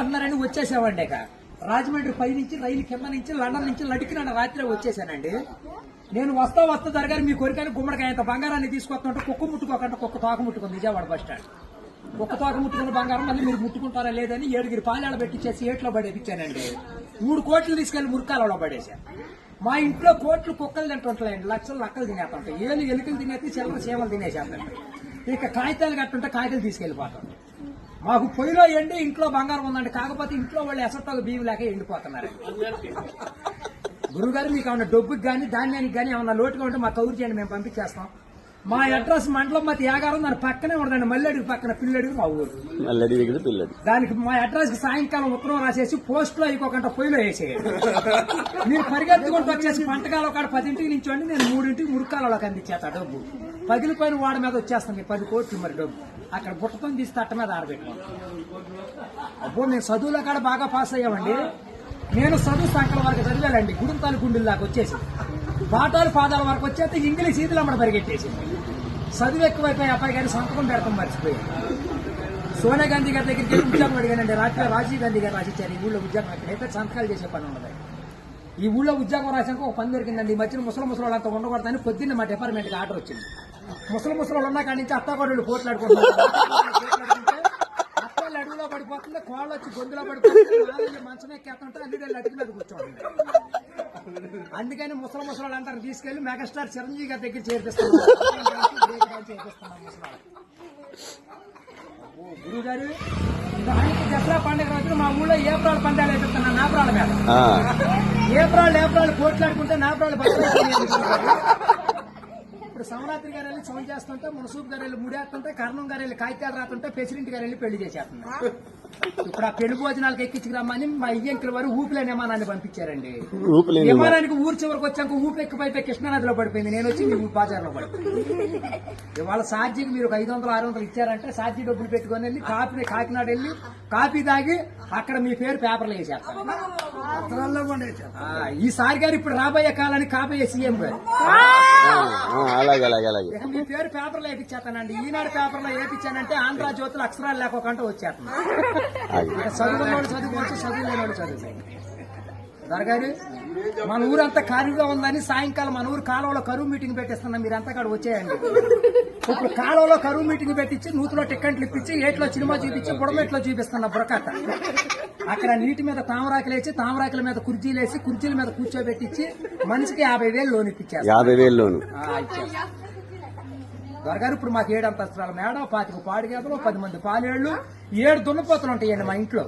అన్నారని వచ్చేసామండి. ఇక రాజమండ్రి పై నుంచి రైలు కింద నుంచి లండన్ నుంచి లడికిన రాత్రి వచ్చేసానండి. నేను వస్తా జరగాలి మీ కోరికని గుమ్మడికాయ అంత బంగారాన్ని తీసుకొస్తుంటే కుక్క ముట్టుకోకుండా కుక్క తోక ముట్టుకుంది విజయవాడ బస్ స్టాండ్. కుక్క తోక ముట్టుకున్న బంగారం మళ్ళీ మీరు ముట్టుకుంటారా లేదని 7 పాలేళ్ళ పెట్టించేసి ఏట్లో పడేపించానండి. 3 కోట్లు తీసుకెళ్లి మురికాలలో పడేశాను. మా ఇంట్లో కోట్లు కుక్కలు తింటుంటాయండి, లక్షలు లక్కలు తినేస్తుంటాయి, ఎలుకలు తినేసి చిల్లర చీమలు తినేసేస్తాయి. ఇక కాగితాలు కట్టుంటే కాగితాలు తీసుకెళ్లిపోతాం. మాకు పొయ్యిలో ఎండి ఇంట్లో బంగారం ఉందండి, కాకపోతే ఇంట్లో వాళ్ళు ఎసట్టాలు బియ్యం లేక ఎండిపోతున్నారు. గురుగారు మీకు ఏమన్నా డబ్బుకి కానీ ధాన్యానికి కానీ ఏమన్నా లోటుగా ఉంటే మాకు కౌరు చేయండి, మేము పంపించేస్తాం. మా అడ్రస్ మండలం మధ్య యాగారం, దాని పక్కనే ఉండదండి, మల్లెడికి పక్కన పిల్లడికి మా ఊరు. దానికి మా అడ్రస్ కి సాయంకాలం ఉత్తరం రాసేసి పోస్ట్ లో అయిపోకుండా పొయ్యిలో వేసేయండి. మీరు పరిగెత్తుకుంటూ వచ్చేసి పంటకాల ఒక 10ంటికి నుంచోండి, నేను 3ంటికి మురికాలలోకి అందించేస్తా డబ్బు. పగిలిపోయిన వాడి మీద వచ్చేస్తాం మీకు 10 కోట్లు మరి డబ్బు. అక్కడ బుట్టతో తీసి తట్ట మీద ఆరబెట్టుకోండి. అబ్బో మేము చదువులో కాడ బాగా పాస్ అయ్యామండి. నేను చదువు సంకల వరకు చదివానండి, గుడింతాలు గుండెల్లాగా వచ్చేసి పాఠాలు పాదాల వరకు వచ్చేస్తే ఇంగ్లీష్ ఈదులు అమ్మడ పరిగెట్టేసింది. చదువు ఎక్కువైపోయి అబ్బాయి గారి సంతకం పెడతాం మర్చిపోయి. సోనియా గాంధీ గారి దగ్గరికి వెళ్ళి ఉద్యోగం అడిగానండి. రాత్రి రాజీవ్ గాంధీ గారు రాసిచ్చారు ఈ ఊళ్ళో ఉద్యోగం. ఎక్కడైతే సంతకాలు చేసే పని ఉండదు. ఈ ఊళ్ళో ఉద్యోగం రాసాక ఒక పని దొరికిందండి. ఈ మధ్యన ముసలి వాళ్ళంతా ఉండకూడదని పొద్దున్న మా డిపార్ట్మెంట్కి ఆర్డర్ వచ్చింది. ముసలి వాళ్ళు ఉన్న కాడి నుంచి అత్తాకోడళ్ళు పోట్లాడుకుంటున్నారు. అత్తలు అడుగులో పడిపోతుంది, కోళ్ళు వచ్చి గొంతులో పడిపోతుంది, మంచం ఎక్కేస్తుంటే అల్లుడు అడుగు మీద కూర్చోండి. అందుకని ముసలి వాళ్ళందరూ తీసుకెళ్లి మెగాస్టార్ చిరంజీవి గారి దగ్గర చేర్పిస్తున్నాం. గురువు గారు ఆయనకి దసరా పండుగ రోజున మా ఊళ్ళో ఏప్రాల్ పందాలు వేపిస్తున్నాను. నాపరాల మీద ఏప్రాల్ పోట్లాడుకుంటే నాపరాలు ఇప్పుడు సమరాత్రి గారు వెళ్ళి సౌండ్ చేస్తుంటే, మునసూబ్ గారు వెళ్ళి ముడేస్తుంటే, కర్ణం గారు వెళ్ళి కాగితాలు రాస్తుంటే, ప్రెసిడెంట్ గారు వెళ్ళి పెళ్లి చేసేస్తున్నారు. ఇప్పుడు ఆ పెళ్లి భోజనాలకు ఎక్కించుకురమ్మని మా ఇయ్యంకుల వారు ఊపిలేని విమానాన్ని పంపించారండి. విమానానికి ఊరు చివరికి వచ్చాక ఊపి ఎక్కిపోయి కృష్ణానదిలో పడిపోయింది. నేను వచ్చి మీ బాజార్లో పడిపోయింది. ఇవాళ సార్జీకి మీరు 500-600 ఇచ్చారంటే సార్జీ డబ్బులు పెట్టుకుని వెళ్ళి కాకినాడ వెళ్ళి కాఫీ తాగి అక్కడ మీ పేరు పేపర్లో వేసేస్తారు. ఈసారి గారు ఇప్పుడు రాబోయే కాలానికి కాబోయే సీఎం గారు మీ పేరు పేపర్లో వేపించేస్తానండి. ఈనాడు పేపర్లో వేపించానంటే ఆంధ్ర జ్యోతులు అక్షరాలు లేకోకుండా వచ్చేస్తున్నాను. చదువుకున్నోడు చదువుకోవచ్చు, చదువు లేనివాడు చదువుతాయి. దొరగారు మన ఊరంతా ఖాళీగా ఉందని సాయంకాలం మన ఊరు కాలువలో కరువు మీటింగ్ పెట్టిస్తున్నాం. మీరంతా అక్కడ వచ్చేయండి. ఇప్పుడు కాలువలో కరువు మీటింగ్ పెట్టించి నూతులో టిక్కెట్లు ఇప్పించి ఏట్లో సినిమా చూపించి బుడమెట్లో చూపిస్తున్నా బుడకట్ట. అక్కడ నీటి మీద తామరాకులు వేసి తామరాకుల మీద కుర్చీలు వేసి కుర్చీల మీద కూర్చోబెట్టించి మనిషికి 50,000 లోన్ ఇప్పించారు. 50,000 లోన్ దొరగారు ఇప్పుడు మాకు 7 అంతస్తుల మేడ, 25 పాడిగేదలు, 10 మంది పాలేళ్లు, 7 దున్నపోతులు ఉంటాయండి మా ఇంట్లో.